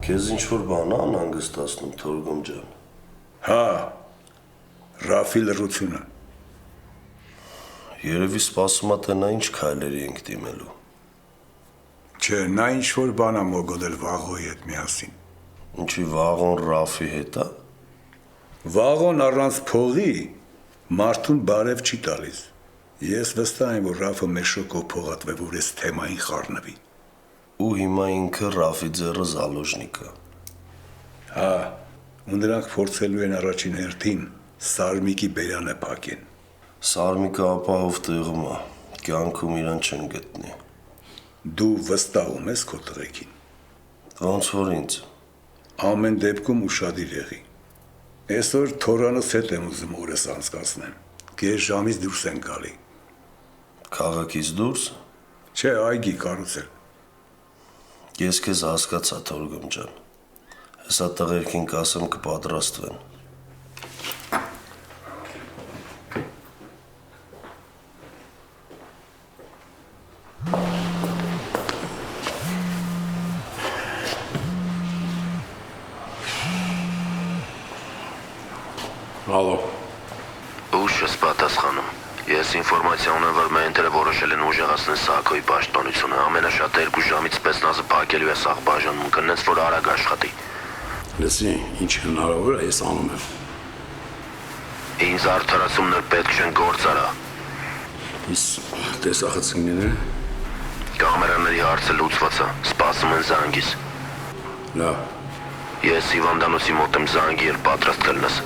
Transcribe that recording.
Քեզ ինչ-որ բան անհանգստացնում, Թորգոմ ջան։ Հա, Ռաֆի լռությունը։ Երևի սպասում ա, թե նա ինչ քայլերի ենք դիմելու։ Չէ, նա ինչ-որ բան ա մոգոդել Վաղոյի հետ միասին։ Ինչի Վաղոն Ռաֆի հետ ա։ Վաղոն առանց փողի մարդուն բարև չի տալիս։ Ես վստահ եմ, որ Ռաֆը մեր շոկով փողատվե, որ այս թեմային խառնվի։ Ու հիմա ինքը Ռաֆի ձեռը զալոժնիկը։ Հա, ու նրանք փորձելու են առաջին հերթին Սարմիկի բերանը փակեն։ Սարմիկը ապահով տեղում ա, կյանքում իրան չեն գտնի։ Դու վստահում ես քո տղեկին։ Ոնց որ ինձ։ Ամեն դեպքում ուշադիր եղի։ Այսօր Թորանոս հետ եմ ուզում օրս անցկացնեմ։ Կես ժամից դուրս են գալի։ Քաղաքից դուրս։ Չէ, այգի կառուցել։ Ես քեզ հասկացա, Թորգոմ ջան։ Հեսա տղերքին կասեմ կպատրաստվեն։ Ալո։ Ուշ ես պատասխանում։ Ես ինֆորմացիա ունեմ, որ մենները որոշել են ուժեղացնել Սահակոյի պաշտպանությունը։ Ամենաշատը 2 ժամից սպեցնազը փակելու է սաղ բաժանում, կնենց որ արագ աշխատի։ Լսի, ինչ հնարավոր է, ես անում եմ։ Ինձ արդարացումներ պետք չեն գործ արա։ Իս տեսախցիկները։ Կամերաների հարցը լուծված է, սպասում են զանգիս։ Լավ։ Ես հիվանդանոցի մոտ եմ, զանգի էլ պատրաստ կլնես։